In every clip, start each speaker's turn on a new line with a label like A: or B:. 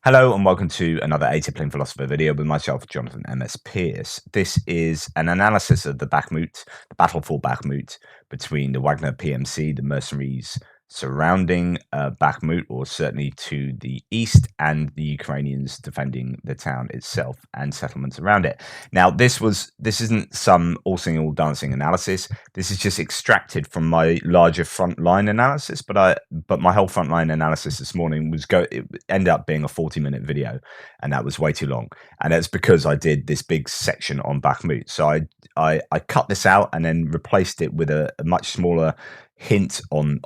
A: Hello and welcome to another Atypical Philosopher video with myself, Jonathan M.S. Pierce. This is an analysis of the Bakhmut, the battle for Bakhmut, between the Wagner PMC, the mercenaries surrounding Bakhmut, or certainly to the east, and the Ukrainians defending the town itself and settlements around it. Now, this isn't some all singing, all dancing analysis. This is just extracted from my larger frontline analysis, but my whole frontline analysis this morning it ended up being a 40-minute video, and that was way too long. And that's because I did this big section on Bakhmut. So I cut this out and then replaced it with a much smaller hint on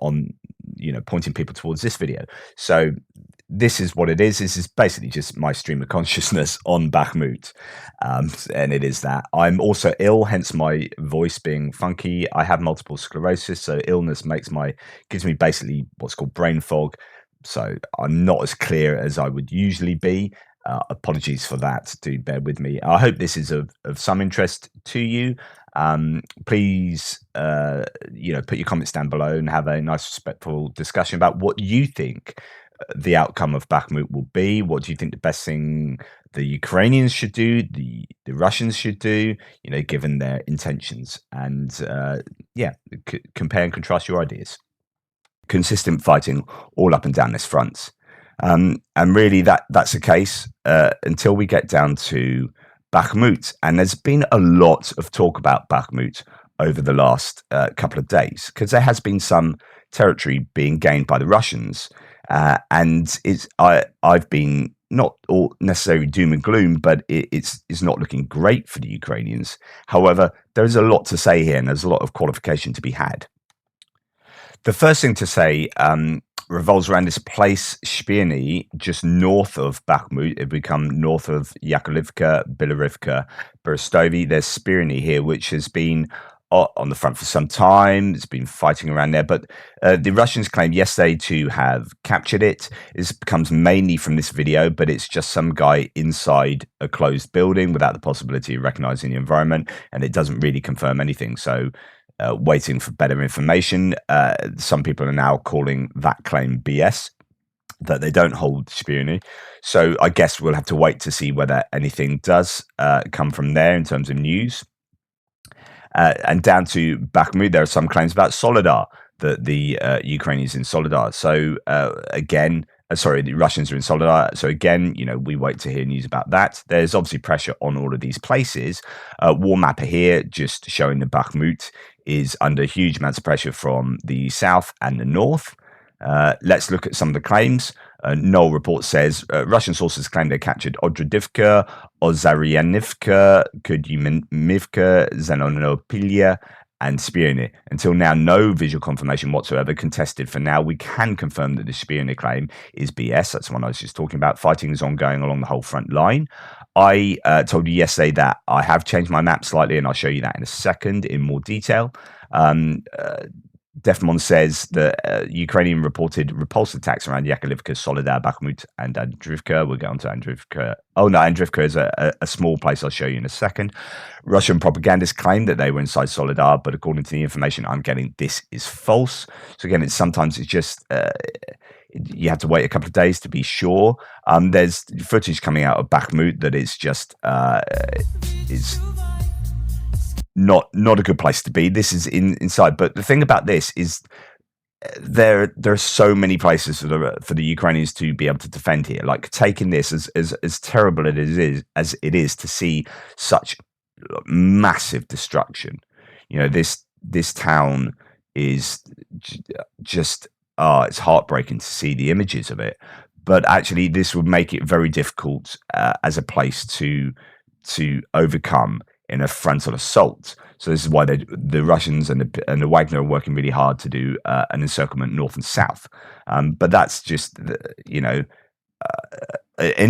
A: pointing people towards this video. So this is what it is. This is basically just my stream of consciousness on Bakhmut. And it is that. I'm also ill, hence my voice being funky. I have multiple sclerosis, so illness gives me basically what's called brain fog. So I'm not as clear as I would usually be. Apologies for that. Do bear with me. I hope this is of some interest to you. Please, put your comments down below and have a nice, respectful discussion about what you think the outcome of Bakhmut will be. What do you think the best thing the Ukrainians should do, the Russians should do, given their intentions? And compare and contrast your ideas. Consistent fighting all up and down this front. And really that's the case until we get down to Bakhmut. And there's been a lot of talk about Bakhmut over the last couple of days, because there has been some territory being gained by the Russians. And I've been not all necessarily doom and gloom, but it's not looking great for the Ukrainians. However, there's a lot to say here, and there's a lot of qualification to be had. The first thing to say revolves around this place, Shpirny, just north of Bakhmut. It become north of Yakovlivka, Belarus, Berestov. There's Shpirny here, which has been on the front for some time. It's been fighting around there, but the Russians claimed yesterday to have captured it. This becomes mainly from this video, but it's just some guy inside a closed building without the possibility of recognizing the environment, and it doesn't really confirm anything. So waiting for better information. Some people are now calling that claim BS, that they don't hold Shpirny. So I guess we'll have to wait to see whether anything does come from there in terms of news. And down to Bakhmut, there are some claims about Soledar, that the Ukrainians in Soledar. So the Russians are in Soledar. So again, we wait to hear news about that. There's obviously pressure on all of these places. War mapper here, just showing the Bakhmut is under huge amounts of pressure from the south and the north. Let's look at some of the claims. Noel report says Russian sources claim they captured Odradivka, Ozaryanivka, Kudyumivka, Zenonopilya, and Shpirny. Until now, no visual confirmation whatsoever. Contested for now. We can confirm that the Shpirny claim is BS. That's the one I was just talking about. Fighting is ongoing along the whole front line. I told you yesterday that I have changed my map slightly, and I'll show you that in a second in more detail. Defmon says that Ukrainian reported repulsed attacks around Yakovlivka, Soledar, Bakhmut, and Andrivka. We'll get on to Andrivka. Oh, no, Andrivka is a small place I'll show you in a second. Russian propagandists claim that they were inside Soledar, but according to the information I'm getting, this is false. So again, sometimes it's just you have to wait a couple of days to be sure. There's footage coming out of Bakhmut that is just is not a good place to be. This is inside, but the thing about this is there are so many places for the Ukrainians to be able to defend here. Like, taking this as terrible as it is to see such massive destruction. This town is just it's heartbreaking to see the images of it. But actually, this would make it very difficult as a place to overcome in a frontal assault. So this is why the Russians and the Wagner are working really hard to do an encirclement north and south. But that's just an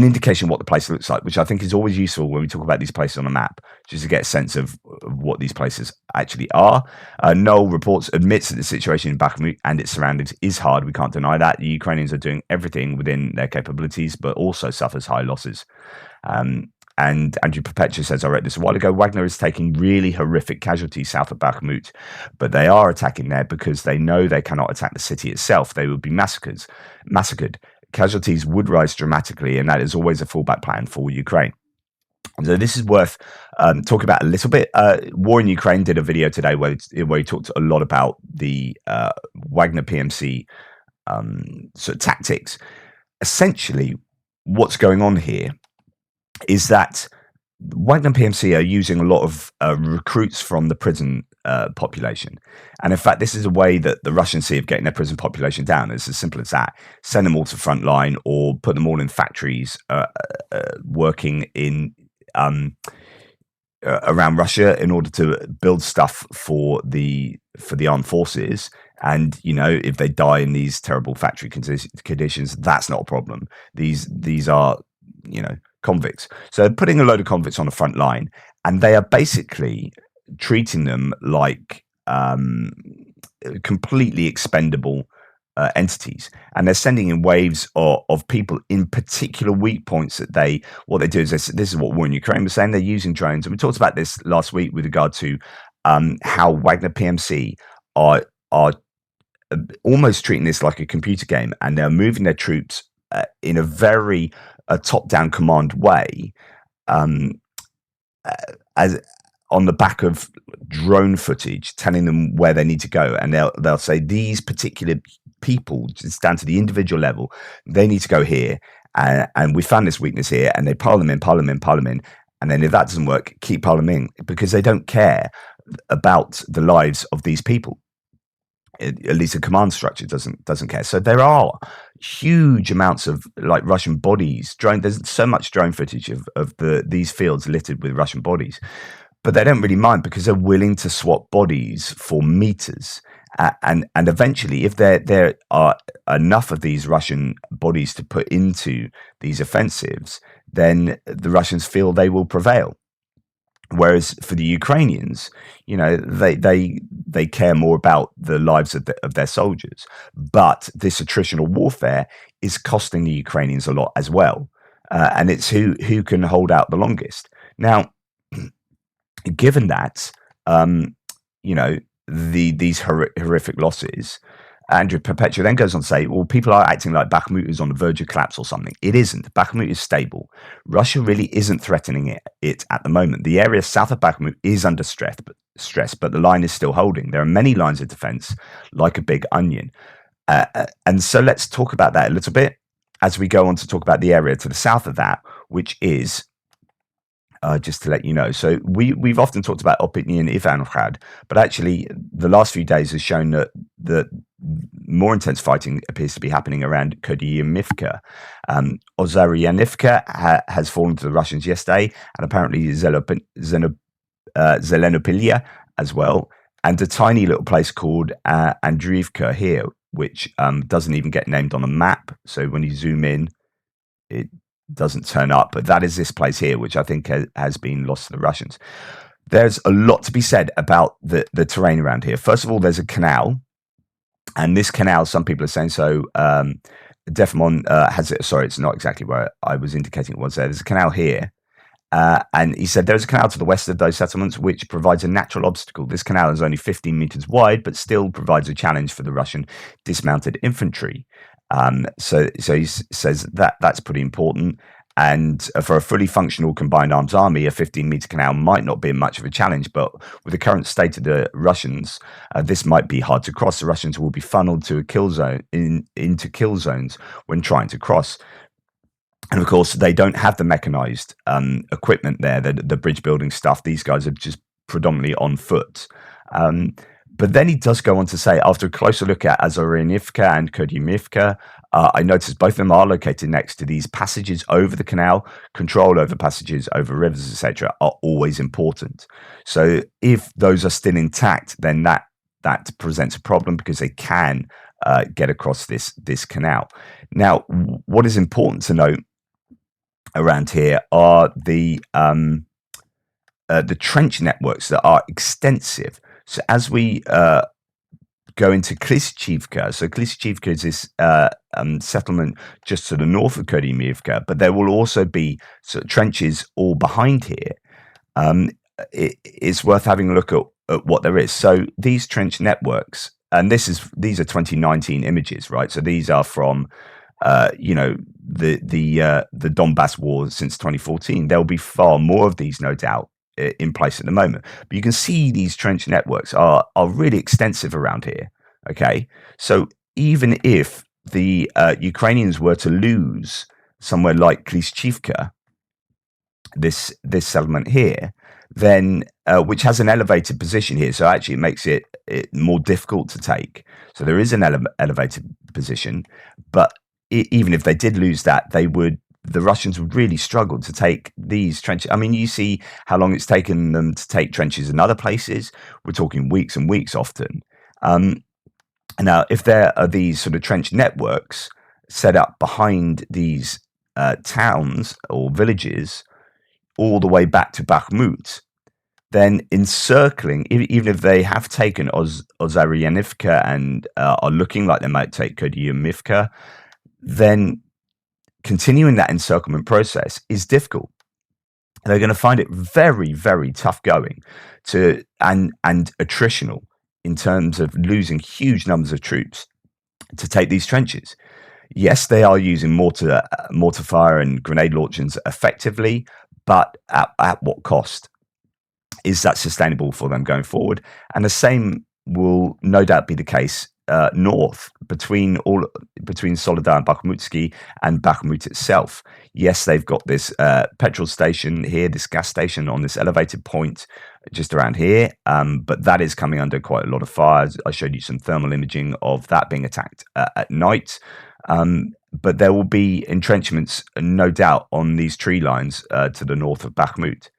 A: indication of what the place looks like, which I think is always useful when we talk about these places on a map, just to get a sense of what these places actually are. Noel reports admits that the situation in Bakhmut and its surroundings is hard. We can't deny that. The Ukrainians are doing everything within their capabilities, but also suffers high losses. And Andrew Perpetua says, I read this a while ago, Wagner is taking really horrific casualties south of Bakhmut, but they are attacking there because they know they cannot attack the city itself. They will be massacred. casualties would rise dramatically, and that is always a fallback plan for Ukraine. So this is worth talking about a little bit. War in Ukraine did a video today where he talked a lot about the Wagner PMC sort of tactics. Essentially, what's going on here is that Wagner PMC are using a lot of recruits from the prison population. And in fact, this is a way that the Russians see of getting their prison population down. It's as simple as that. Send them all to frontline or put them all in factories working in around Russia in order to build stuff for the armed forces. And, you know, if they die in these terrible factory conditions, that's not a problem. These are, you know, convicts. So putting a load of convicts on the front line, and they are basically treating them like completely expendable entities, and they're sending in waves of people in particular weak points that what they do is this is what War in Ukraine was saying, they're using drones. And we talked about this last week with regard to how Wagner PMC are almost treating this like a computer game, and they're moving their troops in a very top-down command way, as on the back of drone footage telling them where they need to go, and they'll say these particular people, just down to the individual level, they need to go here, and we found this weakness here, and they pile them in, and then if that doesn't work, keep piling them in, because they don't care about the lives of these people. At least the command structure doesn't care. So there are huge amounts of like Russian bodies. There's so much drone footage of these fields littered with Russian bodies, but they don't really mind because they're willing to swap bodies for meters. And eventually, if there are enough of these Russian bodies to put into these offensives, then the Russians feel they will prevail. Whereas for the Ukrainians, you know, they care more about the lives of their soldiers. But this attritional warfare is costing the Ukrainians a lot as well, and it's who can hold out the longest. Now, given that, you know, these horrific losses, Andrew Perpetua then goes on to say, well, people are acting like Bakhmut is on the verge of collapse or something. It isn't. Bakhmut is stable. Russia really isn't threatening it at the moment. The area south of Bakhmut is under stress, but the line is still holding. There are many lines of defense, like a big onion. And so let's talk about that a little bit as we go on to talk about the area to the south of that, which is, just to let you know. So we've often talked about Opinion Ivangrad, but actually the last few days has shown that more intense fighting appears to be happening around Kodyamivka. Ozaryanivka has fallen to the Russians yesterday, and apparently Zelenopilya as well, and a tiny little place called Andriivka here, which doesn't even get named on a map. So when you zoom in, it doesn't turn up, but that is this place here, which I think has been lost to the Russians. There's a lot to be said about the terrain around here. First of all, there's a canal, and this canal, some people are saying so. Defamon has it. Sorry, it's not exactly where I was indicating it was there. There's a canal here. And he said there's a canal to the west of those settlements which provides a natural obstacle. This canal is only 15 meters wide, but still provides a challenge for the Russian dismounted infantry. So he says that's pretty important. And for a fully functional combined arms army, a 15-meter canal might not be much of a challenge. But with the current state of the Russians, this might be hard to cross. The Russians will be funneled to a kill zone into kill zones when trying to cross. And of course, they don't have the mechanized equipment there, the bridge building stuff. These guys are just predominantly on foot. But then he does go on to say, after a closer look at Ozaryanivka and Kodyamivka, I noticed both of them are located next to these passages over the canal. Control over passages over rivers, etc., are always important. So if those are still intact, then that presents a problem because they can get across this canal. Now, what is important to note around here are the trench networks that are extensive. So as we go into Klishchivka, so Klishchivka is this settlement just to the north of Kodyamivka, but there will also be sort of trenches all behind here. It's worth having a look at what there is. So these trench networks, and these are 2019 images, right? So these are from the Donbass war since 2014. There'll be far more of these, no doubt, in place at the moment. But you can see these trench networks are really extensive around here. Okay, so even if the Ukrainians were to lose somewhere like Klishchivka, this settlement here, then which has an elevated position here, so actually it makes it more difficult to take. So there is an elevated position, but even if they did lose that, the Russians would really struggle to take these trenches. I mean, you see how long it's taken them to take trenches in other places. We're talking weeks and weeks often. Now, if there are these sort of trench networks set up behind these towns or villages, all the way back to Bakhmut, then encircling, even if they have taken Ozaryanivka and are looking like they might take Kodyumivka, then continuing that encirclement process is difficult. They're going to find it very, very tough going and attritional in terms of losing huge numbers of troops to take these trenches. Yes, they are using mortar fire and grenade launchers effectively, but at what cost? Is that sustainable for them going forward? And the same will no doubt be the case north between Soledar and Bakhmutsky and Bakhmut itself. Yes, they've got this petrol station here, this gas station on this elevated point just around here, but that is coming under quite a lot of fire. I showed you some thermal imaging of that being attacked at night. But there will be entrenchments, no doubt, on these tree lines to the north of Bakhmut.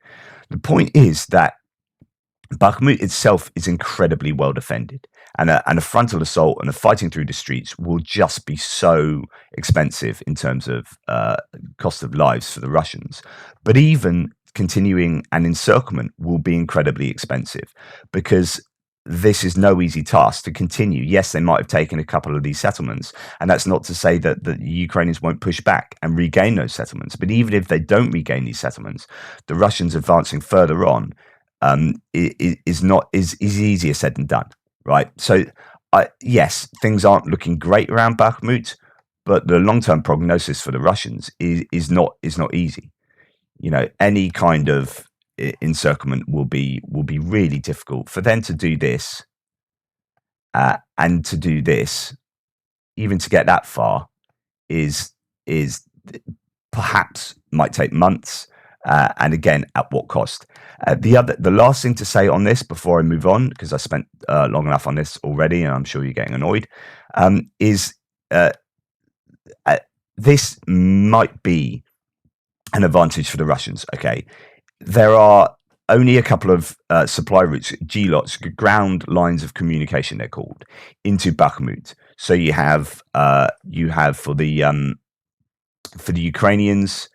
A: The point is that Bakhmut itself is incredibly well defended, and a frontal assault and a fighting through the streets will just be so expensive in terms of cost of lives for the Russians. But even continuing an encirclement will be incredibly expensive, because this is no easy task to continue. Yes, they might have taken a couple of these settlements, and that's not to say that the Ukrainians won't push back and regain those settlements. But even if they don't regain these settlements, the Russians advancing further on is easier said than done, right? So, yes, things aren't looking great around Bakhmut, but the long-term prognosis for the Russians is not easy. You know, any kind of encirclement will be really difficult for them to do this, and to do this, even to get that far, is perhaps might take months, and again, at what cost? The last thing to say on this before I move on, because I spent long enough on this already, and I'm sure you're getting annoyed, is this might be an advantage for the Russians. Okay, there are only a couple of supply routes, GLOTs, ground lines of communication, they're called, into Bakhmut. So you have for the Ukrainians,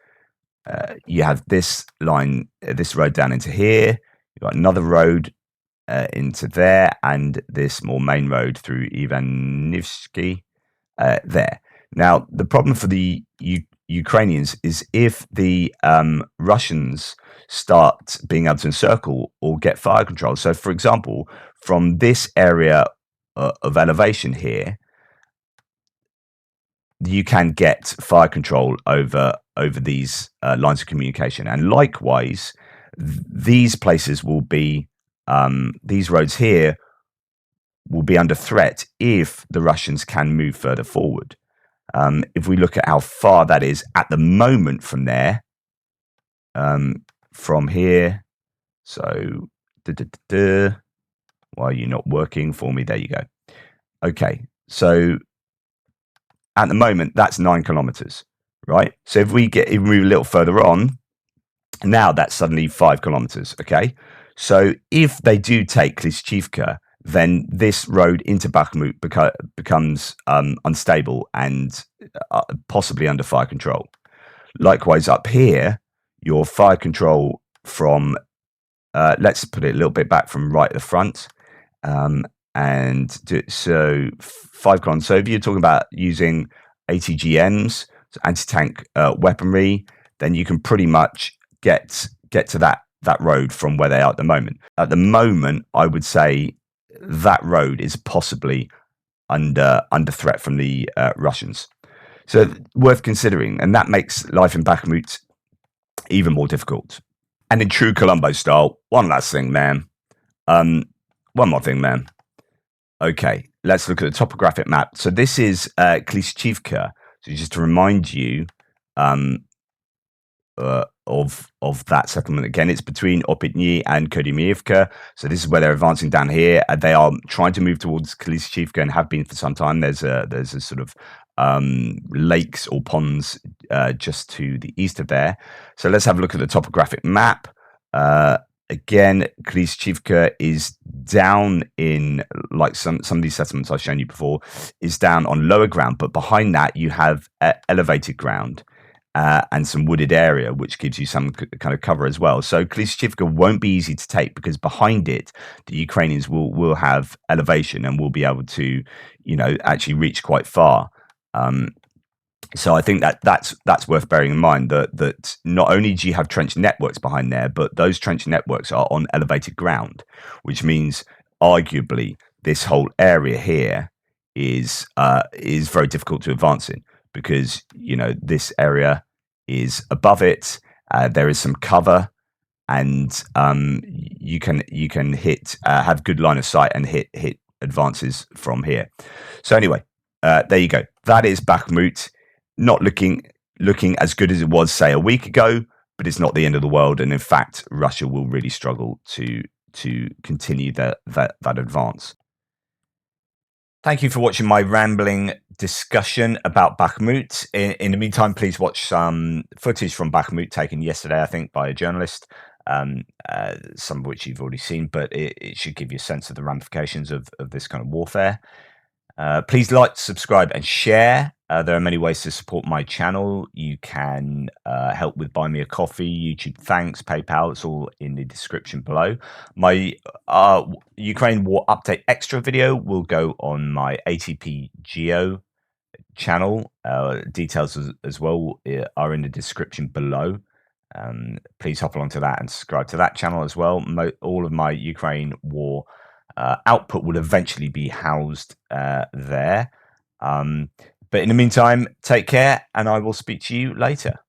A: you have this line, this road down into here. You've got another road into there, and this more main road through Ivanivsky there. Now, the problem for the Ukrainians is if the Russians start being able to encircle or get fire control. So, for example, from this area of elevation here, you can get fire control over these lines of communication, and likewise, these places will be these roads here will be under threat if the Russians can move further forward. If we look at how far that is at the moment from there, from here, so why are you not working for me? There you go. Okay, so at the moment that's 9 kilometers, right? So if we move a little further on, now that's suddenly 5 kilometers. Okay, so if they do take Klishchivka, then this road into Bakhmut becomes unstable and possibly under fire control. Likewise, up here, your fire control from, let's put it a little bit back from right at the front, so 5 kilometers. So if you're talking about using ATGMs, so anti-tank weaponry, then you can pretty much get to that road from where they are at the moment. At the moment, I would say that road is possibly under threat from the Russians. So worth considering, and that makes life in Bakhmut even more difficult. And in true Columbo style, one last thing, man. One more thing, man. Okay, let's look at the topographic map. So this is Klishchivka. So just to remind you of that settlement again, it's between Opitny and Kodimiivka. So this is where they're advancing down here. They are trying to move towards Klishchivka and have been for some time. There's a sort of lakes or ponds just to the east of there. So let's have a look at the topographic map. Again, Klishchivka is down in, like some of these settlements I've shown you before, is down on lower ground, but behind that you have elevated ground and some wooded area, which gives you some kind of cover as well. So Klishchivka won't be easy to take because behind it, the Ukrainians will have elevation and will be able to, actually reach quite far. So I think that's worth bearing in mind that not only do you have trench networks behind there, but those trench networks are on elevated ground, which means arguably this whole area here is very difficult to advance in because this area is above it. There is some cover, and you can hit have good line of sight and hit advances from here. So anyway, there you go. That is Bakhmut. Not looking as good as it was, say, a week ago, but it's not the end of the world. And in fact, Russia will really struggle to continue that advance. Thank you for watching my rambling discussion about Bakhmut. In the meantime, please watch some footage from Bakhmut taken yesterday, I think, by a journalist, some of which you've already seen, but it should give you a sense of the ramifications of this kind of warfare. Please like, subscribe, and share. There are many ways to support my channel. You can help with Buy Me a Coffee, YouTube Thanks, PayPal. It's all in the description below. My Ukraine War Update Extra video will go on my ATP Geo channel. Details as well are in the description below. Please hop along to that and subscribe to that channel as well. All of my Ukraine War output will eventually be housed there. But in the meantime, take care, and I will speak to you later.